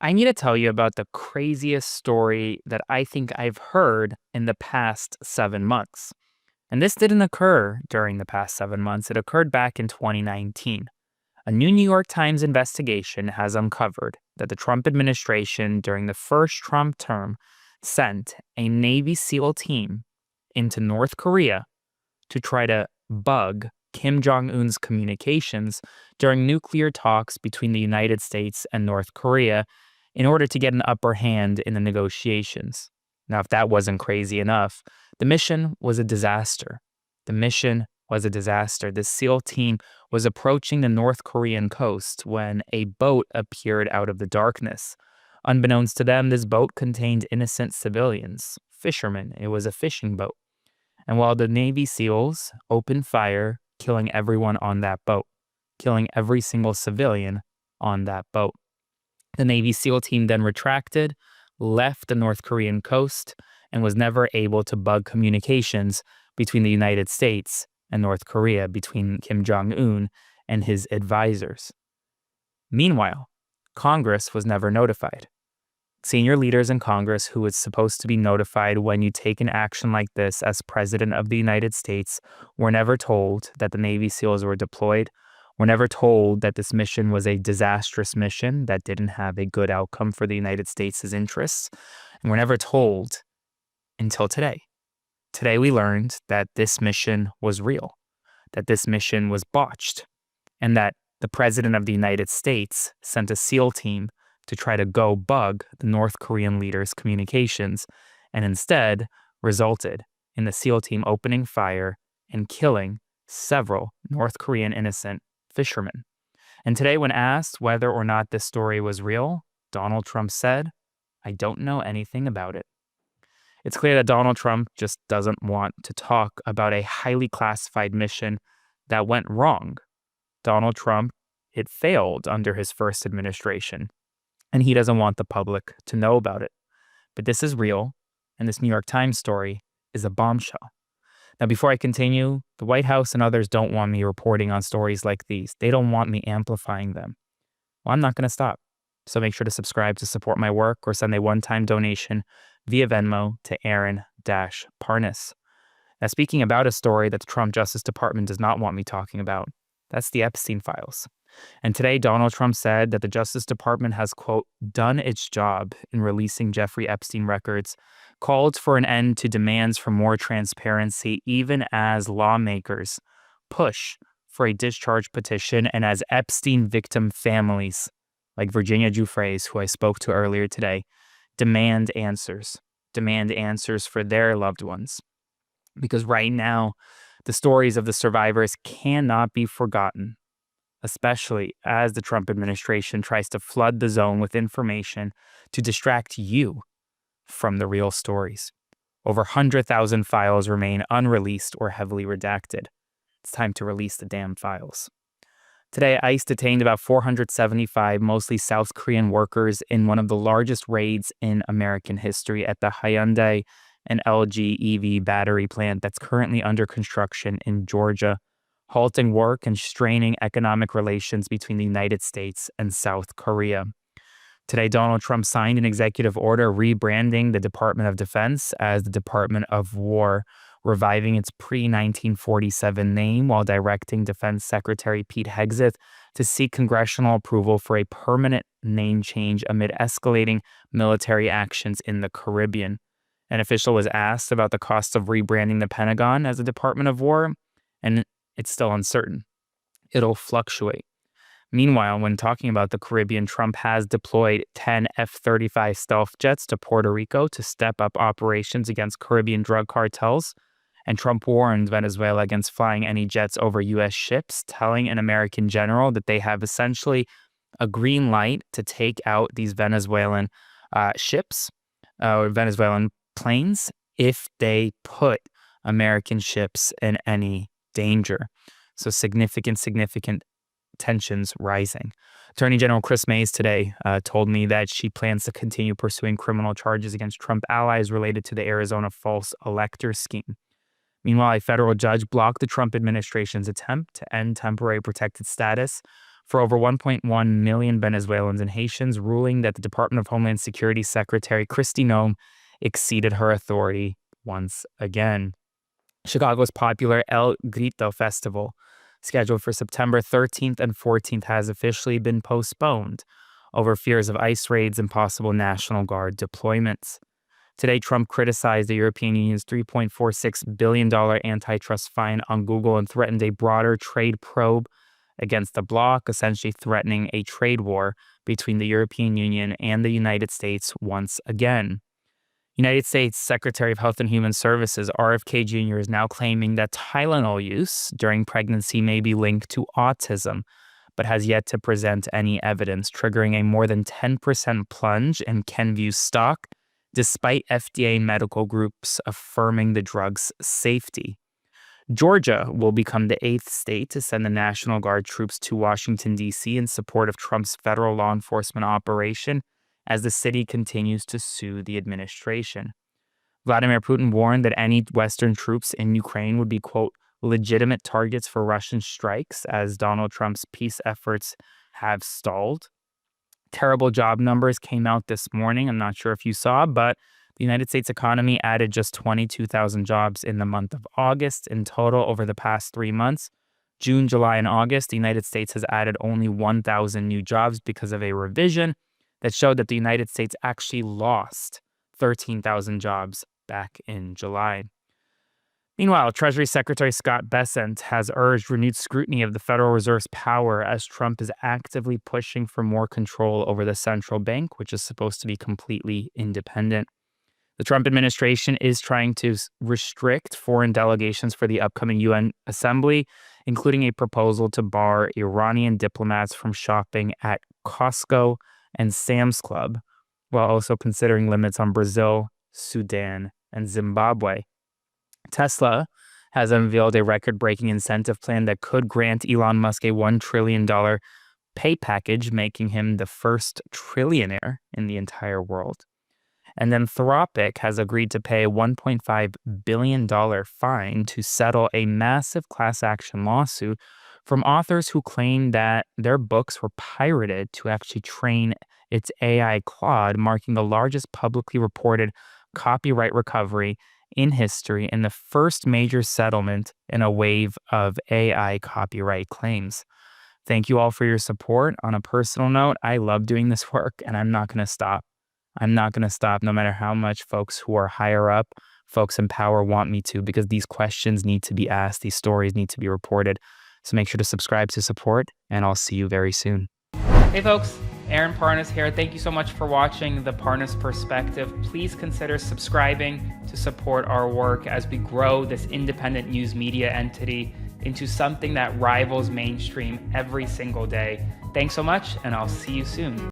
I need to tell you about the craziest story that I think I've heard in the past 7 months. And this didn't occur during the past 7 months, it occurred back in 2019. A new New York Times investigation has uncovered that the Trump administration, during the first Trump term, sent a Navy SEAL team into North Korea to try to bug Kim Jong un's communications during nuclear talks between the United States and North Korea in order to get an upper hand in the negotiations. Now, if that wasn't crazy enough, the mission was a disaster. The mission was a disaster. The SEAL team was approaching the North Korean coast when a boat appeared out of the darkness. Unbeknownst to them, this boat contained innocent civilians, fishermen. It was a fishing boat. And while the Navy SEALs opened fire, killing everyone on that boat, killing every single civilian on that boat. The Navy SEAL team then retracted, left the North Korean coast, and was never able to bug communications between the United States and North Korea, between Kim Jong un and his advisors. Meanwhile, Congress was never notified. Senior leaders in Congress, who was supposed to be notified when you take an action like this as President of the United States, were never told that the Navy SEALs were deployed, were never told that this mission was a disastrous mission that didn't have a good outcome for the United States' interests, and were never told until today. Today we learned that this mission was real, that this mission was botched, and that the President of the United States sent a SEAL team to try to go bug the North Korean leaders' communications, and instead resulted in the SEAL team opening fire and killing several North Korean innocent fishermen. And today, when asked whether or not this story was real, Donald Trump said, "I don't know anything about it." It's clear that Donald Trump just doesn't want to talk about a highly classified mission that went wrong. Donald Trump, it failed under his first administration, and he doesn't want the public to know about it. But this is real, and this New York Times story is a bombshell. Now, before I continue, the White House and others don't want me reporting on stories like these. They don't want me amplifying them. Well, I'm not going to stop. So make sure to subscribe to support my work or send a one-time donation via Venmo to Aaron-Parnas. Now, speaking about a story that the Trump Justice Department does not want me talking about, that's the Epstein files. And today, Donald Trump said that the Justice Department has, quote, done its job in releasing Jeffrey Epstein records, called for an end to demands for more transparency, even as lawmakers push for a discharge petition, and as Epstein victim families, like Virginia Giuffre's, who I spoke to earlier today, demand answers for their loved ones. Because right now, the stories of the survivors cannot be forgotten, especially as the Trump administration tries to flood the zone with information to distract you from the real stories. Over 100,000 files remain unreleased or heavily redacted. It's time to release the damn files. Today, ICE detained about 475 mostly South Korean workers in one of the largest raids in American history at the Hyundai and LG EV battery plant that's currently under construction in Georgia, halting work and straining economic relations between the United States and South Korea. Today, Donald Trump signed an executive order rebranding the Department of Defense as the Department of War, reviving its pre-1947 name while directing Defense Secretary Pete Hegseth to seek congressional approval for a permanent name change amid escalating military actions in the Caribbean. An official was asked about the cost of rebranding the Pentagon as the Department of War, and it's still uncertain. It'll fluctuate. Meanwhile, when talking about the Caribbean, Trump has deployed 10 F-35 stealth jets to Puerto Rico to step up operations against Caribbean drug cartels. And Trump warned Venezuela against flying any jets over U.S. ships, telling an American general that they have essentially a green light to take out these Venezuelan ships or Venezuelan planes if they put American ships in any danger. So significant tensions rising. Attorney General Chris Mays today told me that she plans to continue pursuing criminal charges against Trump allies related to the Arizona false elector scheme. Meanwhile, a federal judge blocked the Trump administration's attempt to end temporary protected status for over 1.1 million Venezuelans and Haitians, ruling that the Department of Homeland Security Secretary Kristi Noem exceeded her authority once again. Chicago's popular El Grito Festival, scheduled for September 13th and 14th, has officially been postponed over fears of ICE raids and possible National Guard deployments. Today, Trump criticized the European Union's $3.46 billion antitrust fine on Google and threatened a broader trade probe against the bloc, essentially threatening a trade war between the European Union and the United States once again. United States Secretary of Health and Human Services RFK Jr. is now claiming that Tylenol use during pregnancy may be linked to autism, but has yet to present any evidence, triggering a more than 10% plunge in Kenvue's stock, despite FDA medical groups affirming the drug's safety. Georgia will become the 8th state to send the National Guard troops to Washington, D.C. in support of Trump's federal law enforcement operation as the city continues to sue the administration. Vladimir Putin warned that any Western troops in Ukraine would be, quote, legitimate targets for Russian strikes as Donald Trump's peace efforts have stalled. Terrible job numbers came out this morning. I'm not sure if you saw, but the United States economy added just 22,000 jobs in the month of August. In total, over the past 3 months, June, July, and August, the United States has added only 1,000 new jobs because of a revision that showed that the United States actually lost 13,000 jobs back in July. Meanwhile, Treasury Secretary Scott Bessent has urged renewed scrutiny of the Federal Reserve's power as Trump is actively pushing for more control over the central bank, which is supposed to be completely independent. The Trump administration is trying to restrict foreign delegations for the upcoming UN Assembly, including a proposal to bar Iranian diplomats from shopping at Costco and Sam's Club, while also considering limits on Brazil, Sudan, and Zimbabwe. Tesla has unveiled a record-breaking incentive plan that could grant Elon Musk a $1 trillion pay package, making him the first trillionaire in the entire world. And then Anthropic has agreed to pay a $1.5 billion fine to settle a massive class action lawsuit from authors who claim that their books were pirated to actually train its AI Claude, marking the largest publicly reported copyright recovery in history and the first major settlement in a wave of AI copyright claims. Thank you all for your support. On a personal note, I love doing this work and I'm not going to stop. I'm not going to stop no matter how much folks who are higher up, folks in power want me to, because these questions need to be asked. These stories need to be reported. So make sure to subscribe to support, and I'll see you very soon. Hey folks, Aaron Parnas here. Thank you so much for watching The Parnas Perspective. Please consider subscribing to support our work as we grow this independent news media entity into something that rivals mainstream every single day. Thanks so much, and I'll see you soon.